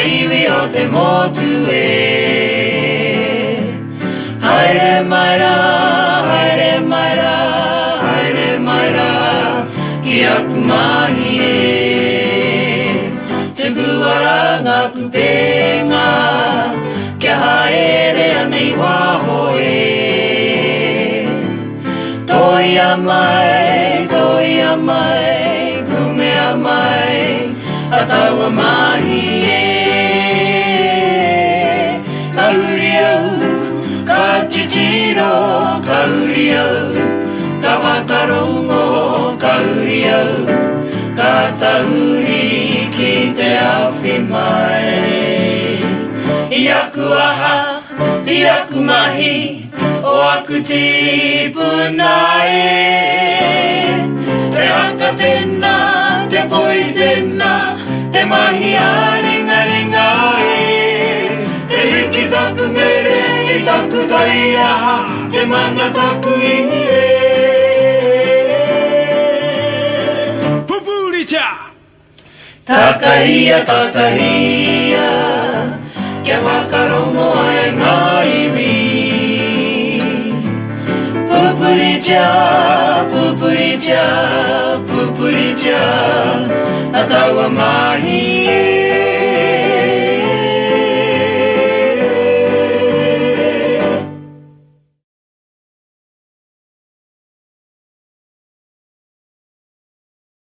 iwi o te motu e haere mai rā, haere mai rā, haere mai rā ki aku mahi e tuku ara ngā kupenga kia haere anei waho e toia mai, kumea mai atawa mahi e ka uri au, ka titiro, ka uri au ka whakarongo, ka uri au ka tahuri ki te awhi mai I aku aha, I aku mahi o aku tīpuna e te haka tēnā, te poi tēnā te mahi a ringa ringa e te hiki taku mere I taku tai aha te mana taku ihi e Pupurita! Takahia, takahia kia whakarongo ai ngā iwi Pupurita, pupurita, pupurita atawa mahi